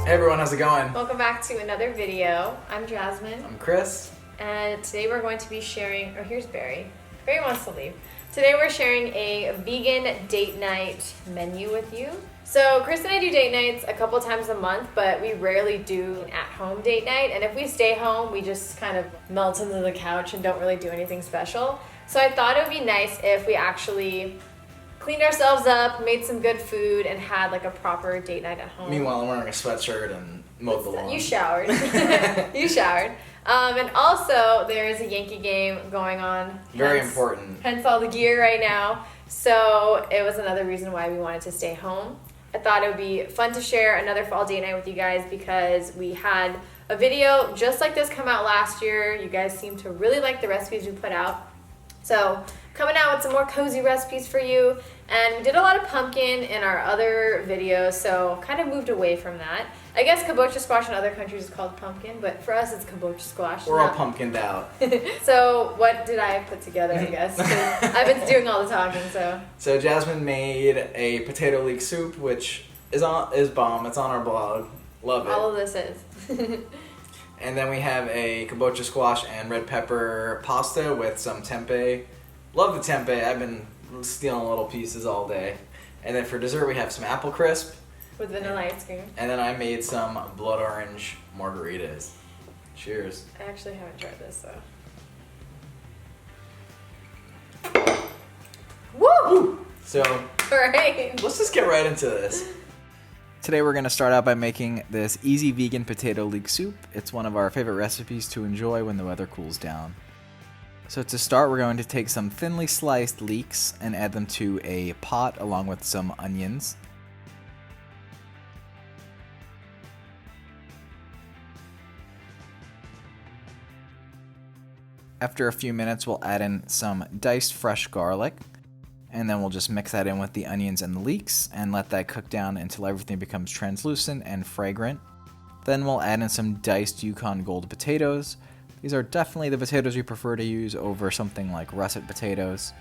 Hey everyone, how's it going? Welcome back to another video. I'm Jasmine. I'm Chris. And today we're going to be sharing, here's Barry. Barry wants to leave. Today we're sharing a vegan date night menu with you. So Chris and I do date nights a couple times a month, but we rarely do an at-home date night. And if we stay home, we just kind of melt into the couch and don't really do anything special. So I thought it would be nice if we actually cleaned ourselves up, made some good food, and had like a proper date night at home. Meanwhile, I'm wearing a sweatshirt and mowed the lawn. You showered. You showered. And also, there is a Yankee game going on. Very important. Hence all the gear right now. So it was another reason why we wanted to stay home. I thought it would be fun to share another fall date night with you guys because we had a video just like this come out last year. You guys seem to really like the recipes we put out. So coming out with some more cozy recipes for you. And we did a lot of pumpkin in our other videos, so kind of moved away from that. I guess kabocha squash in other countries is called pumpkin, but for us it's kabocha squash. We're all pumpkined out. So what did I put together, I guess? 'Cause I've been doing all the talking, so. So Jasmine made a potato leek soup, which is bomb. It's on our blog. Love it. All of this is. And then we have a kabocha squash and red pepper pasta with some tempeh. Love the tempeh. I've been stealing little pieces all day. And then for dessert we have some apple crisp. With vanilla ice cream. And then I made some blood orange margaritas. Cheers. I actually haven't tried this, so. Woo! So, Alright. let's just get right into this. Today we're going to start out by making this easy vegan potato leek soup. It's one of our favorite recipes to enjoy when the weather cools down. So to start, we're going to take some thinly sliced leeks and add them to a pot along with some onions. After a few minutes, we'll add in some diced fresh garlic, and then we'll just mix that in with the onions and the leeks and let that cook down until everything becomes translucent and fragrant. Then we'll add in some diced Yukon Gold potatoes. These are definitely the potatoes we prefer to use over something like russet potatoes.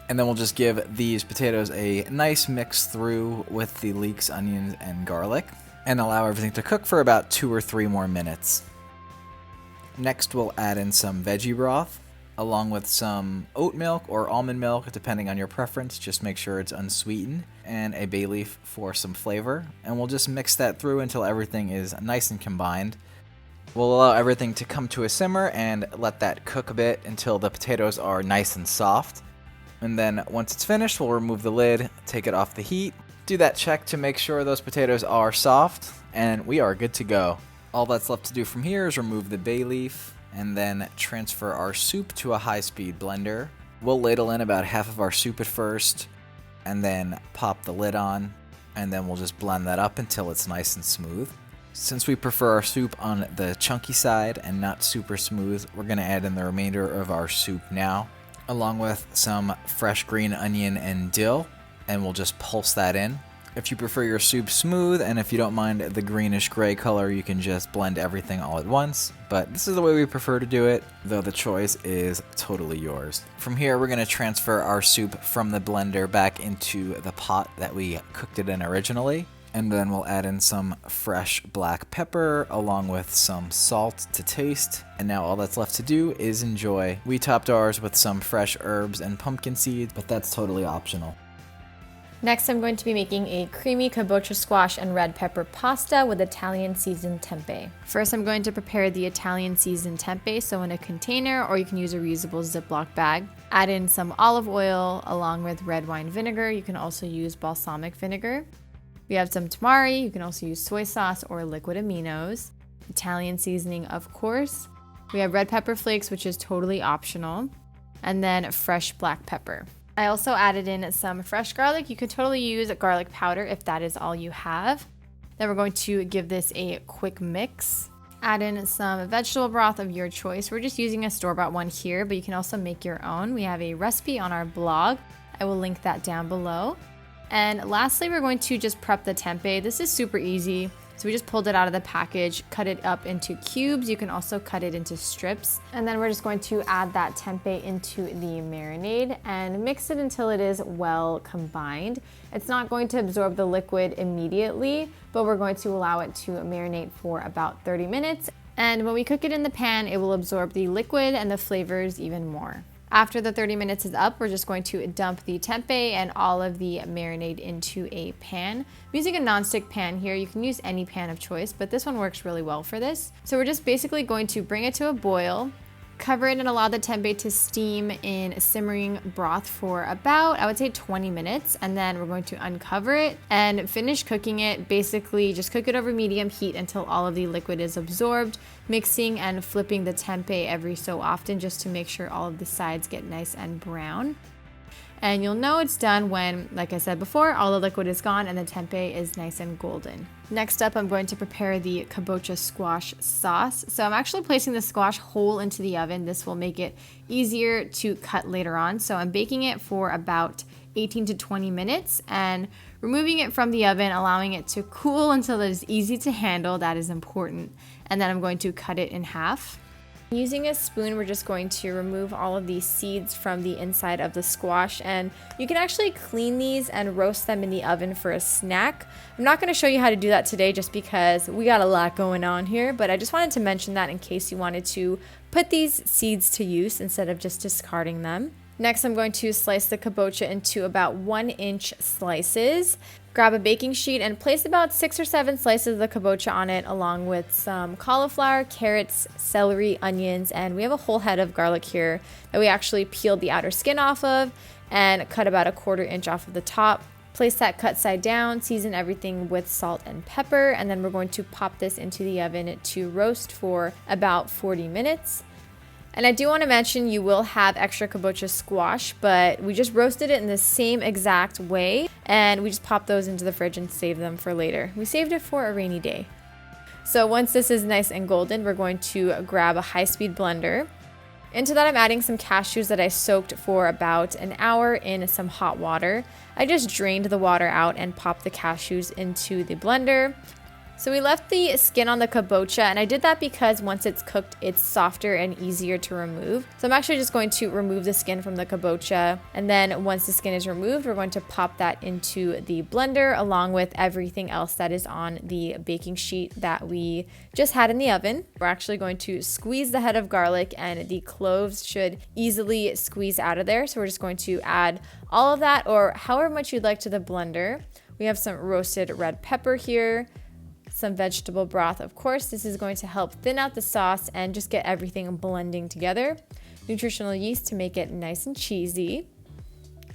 And then we'll just give these potatoes a nice mix through with the leeks, onions, and garlic, and allow everything to cook for about 2 or 3 more minutes. Next, we'll add in some veggie broth, along with some oat milk or almond milk, depending on your preference. Just make sure it's unsweetened, and a bay leaf for some flavor. And we'll just mix that through until everything is nice and combined. We'll allow everything to come to a simmer and let that cook a bit until the potatoes are nice and soft. And then once it's finished, we'll remove the lid, take it off the heat, do that check to make sure those potatoes are soft, and we are good to go. All that's left to do from here is remove the bay leaf and then transfer our soup to a high-speed blender. We'll ladle in about half of our soup at first and then pop the lid on, and then we'll just blend that up until it's nice and smooth. Since we prefer our soup on the chunky side and not super smooth, we're going to add in the remainder of our soup now, along with some fresh green onion and dill, and we'll just pulse that in. If you prefer your soup smooth and if you don't mind the greenish gray color, you can just blend everything all at once. But this is the way we prefer to do it, though the choice is totally yours. From here, we're going to transfer our soup from the blender back into the pot that we cooked it in originally. And then we'll add in some fresh black pepper along with some salt to taste. And now all that's left to do is enjoy. We topped ours with some fresh herbs and pumpkin seeds, but that's totally optional. Next, I'm going to be making a creamy kabocha squash and red pepper pasta with Italian seasoned tempeh. First, I'm going to prepare the Italian seasoned tempeh, so in a container, or you can use a reusable Ziploc bag. Add in some olive oil along with red wine vinegar. You can also use balsamic vinegar. We have some tamari. You can also use soy sauce or liquid aminos. Italian seasoning, of course. We have red pepper flakes, which is totally optional. And then fresh black pepper. I also added in some fresh garlic. You could totally use garlic powder if that is all you have. Then we're going to give this a quick mix. Add in some vegetable broth of your choice. We're just using a store-bought one here, but you can also make your own. We have a recipe on our blog. I will link that down below. And lastly, we're going to just prep the tempeh. This is super easy. So we just pulled it out of the package, cut it up into cubes. You can also cut it into strips. And then we're just going to add that tempeh into the marinade and mix it until it is well combined. It's not going to absorb the liquid immediately, but we're going to allow it to marinate for about 30 minutes. And when we cook it in the pan, it will absorb the liquid and the flavors even more. After the 30 minutes is up, we're just going to dump the tempeh and all of the marinade into a pan. I'm using a nonstick pan here. You can use any pan of choice, but this one works really well for this. So we're just basically going to bring it to a boil, cover it and allow the tempeh to steam in simmering broth for about, I would say 20 minutes. And then we're going to uncover it and finish cooking it. Basically just cook it over medium heat until all of the liquid is absorbed, mixing and flipping the tempeh every so often just to make sure all of the sides get nice and brown. And you'll know it's done when, like I said before, all the liquid is gone and the tempeh is nice and golden. Next up, I'm going to prepare the kabocha squash sauce. So I'm actually placing the squash whole into the oven. This will make it easier to cut later on. So I'm baking it for about 18 to 20 minutes and removing it from the oven, allowing it to cool until it is easy to handle. That is important. And then I'm going to cut it in half. Using a spoon, we're just going to remove all of these seeds from the inside of the squash, and you can actually clean these and roast them in the oven for a snack. I'm not going to show you how to do that today just because we got a lot going on here, but I just wanted to mention that in case you wanted to put these seeds to use instead of just discarding them. Next, I'm going to slice the kabocha into about 1-inch slices. Grab a baking sheet and place about 6 or 7 slices of the kabocha on it, along with some cauliflower, carrots, celery, onions, and we have a whole head of garlic here that we actually peeled the outer skin off of and cut about 1/4 inch off of the top. Place that cut side down, season everything with salt and pepper, and then we're going to pop this into the oven to roast for about 40 minutes. And I do want to mention you will have extra kabocha squash, but we just roasted it in the same exact way and we just popped those into the fridge and saved them for later. We saved it for a rainy day. So once this is nice and golden, we're going to grab a high-speed blender. Into that I'm adding some cashews that I soaked for about an hour in some hot water. I just drained the water out and popped the cashews into the blender. So we left the skin on the kabocha, and I did that because once it's cooked, it's softer and easier to remove. So I'm actually just going to remove the skin from the kabocha, and then once the skin is removed, we're going to pop that into the blender along with everything else that is on the baking sheet that we just had in the oven. We're actually going to squeeze the head of garlic, and the cloves should easily squeeze out of there. So we're just going to add all of that, or however much you'd like, to the blender. We have some roasted red pepper here, some vegetable broth. Of course, this is going to help thin out the sauce and just get everything blending together. Nutritional yeast to make it nice and cheesy,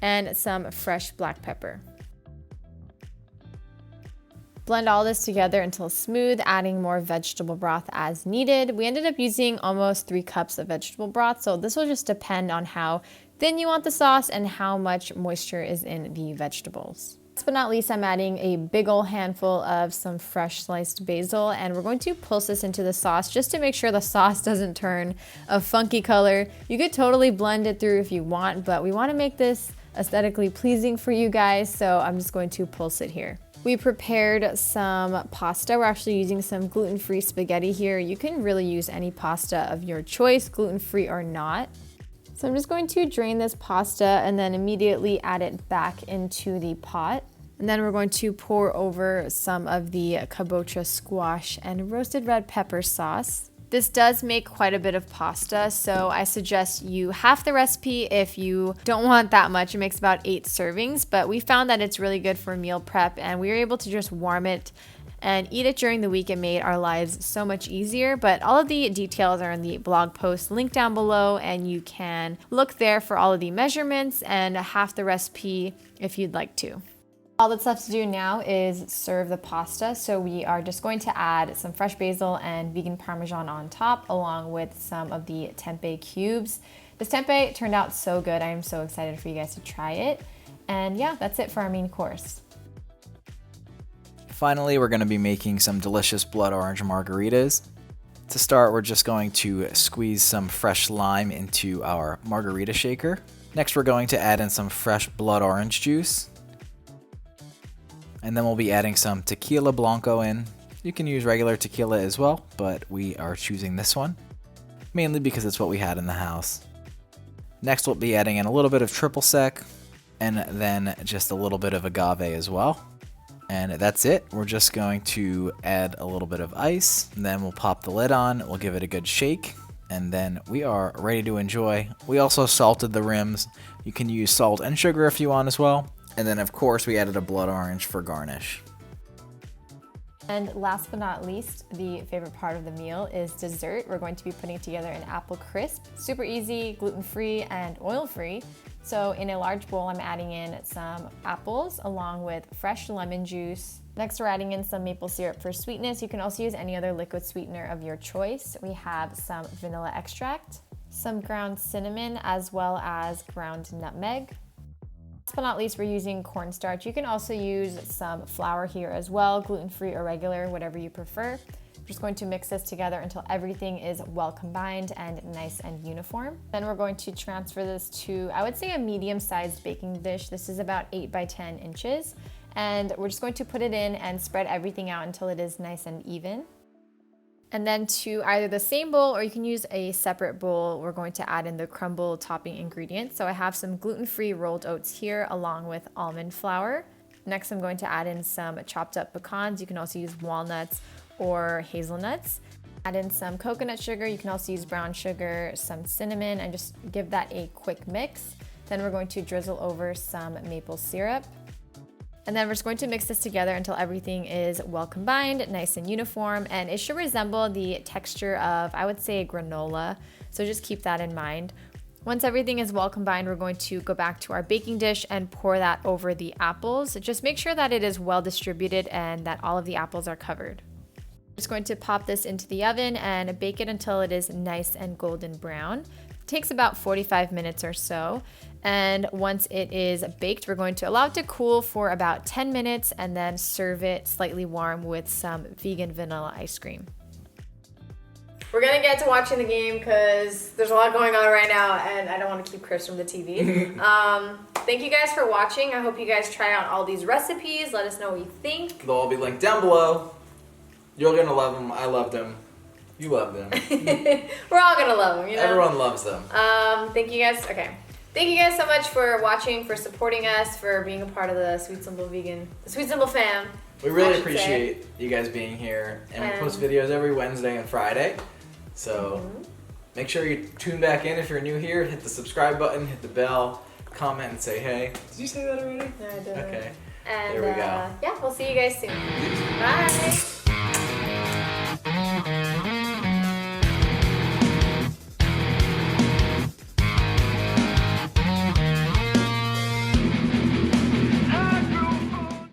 and some fresh black pepper. Blend all this together until smooth, adding more vegetable broth as needed. We ended up using almost 3 cups of vegetable broth, so this will just depend on how thin you want the sauce and how much moisture is in the vegetables. Last but not least, I'm adding a big ol' handful of some fresh sliced basil, and we're going to pulse this into the sauce just to make sure the sauce doesn't turn a funky color. You could totally blend it through if you want, but we want to make this aesthetically pleasing for you guys, so I'm just going to pulse it here. We prepared some pasta. We're actually using some gluten-free spaghetti here. You can really use any pasta of your choice, gluten-free or not. So I'm just going to drain this pasta and then immediately add it back into the pot. And then we're going to pour over some of the kabocha squash and roasted red pepper sauce. This does make quite a bit of pasta, so I suggest you half the recipe if you don't want that much. It makes about 8 servings, but we found that it's really good for meal prep, and we were able to just warm it and eat it during the week. It made our lives so much easier, but all of the details are in the blog post link down below, and you can look there for all of the measurements and half the recipe if you'd like to. All that's left to do now is serve the pasta. So we are just going to add some fresh basil and vegan parmesan on top, along with some of the tempeh cubes. This tempeh turned out so good. I am so excited for you guys to try it. And yeah, that's it for our main course. Finally, we're going to be making some delicious blood orange margaritas. To start, we're just going to squeeze some fresh lime into our margarita shaker. Next, we're going to add in some fresh blood orange juice. And then we'll be adding some tequila blanco in. You You can use regular tequila as well, but we are choosing this one, mainly because it's what we had in the house. Next we'll be adding in a little bit of triple sec, and then just a little bit of agave as well. And that's it. We're just going to add a little bit of ice, and then we'll pop the lid on, we'll give it a good shake, and then we are ready to enjoy. We also salted the rims. You can use salt and sugar if you want as well. And then of course we added a blood orange for garnish. And last but not least, the favorite part of the meal is dessert. We're going to be putting together an apple crisp. Super easy, gluten-free and oil-free. So in a large bowl, I'm adding in some apples along with fresh lemon juice. Next, we're adding in some maple syrup for sweetness. You can also use any other liquid sweetener of your choice. We have some vanilla extract, some ground cinnamon, as well as ground nutmeg. Last but not least, we're using cornstarch. You can also use some flour here as well, gluten-free or regular, whatever you prefer. We're just going to mix this together until everything is well combined and nice and uniform. Then we're going to transfer this to, I would say, a medium-sized baking dish. This is about 8 by 10 inches. And we're just going to put it in and spread everything out until it is nice and even. And then to either the same bowl or you can use a separate bowl, we're going to add in the crumble topping ingredients. So I have some gluten-free rolled oats here along with almond flour. Next, I'm going to add in some chopped up pecans. You can also use walnuts or hazelnuts. Add in some coconut sugar. You can also use brown sugar, some cinnamon, and just give that a quick mix. Then we're going to drizzle over some maple syrup. And then we're just going to mix this together until everything is well combined, nice and uniform, and it should resemble the texture of, I would say, a granola. So just keep that in mind. Once everything is well combined, we're going to go back to our baking dish and pour that over the apples. Just make sure that it is well distributed and that all of the apples are covered. Just going to pop this into the oven and bake it until it is nice and golden brown. It takes about 45 minutes or so. And once it is baked, we're going to allow it to cool for about 10 minutes and then serve it slightly warm with some vegan vanilla ice cream. We're gonna get to watching the game because there's a lot going on right now and I don't want to keep Chris from the TV. Thank you guys for watching. I hope you guys try out all these recipes. Let us know what you think. They'll all be linked down below. You're gonna love them. I loved them. You love them. We're all gonna love them, you know? Everyone loves them. Thank you guys. Okay. Thank you guys so much for watching, for supporting us, for being a part of the Sweet Simple Vegan, the Sweet Simple fam. We really appreciate you guys being here. And we post videos every Wednesday and Friday. So make sure you tune back in if you're new here. Hit the subscribe button, hit the bell, comment, and say hey. Did you say that already? No, I didn't. Okay. And there we go. Yeah, we'll see you guys soon. Bye.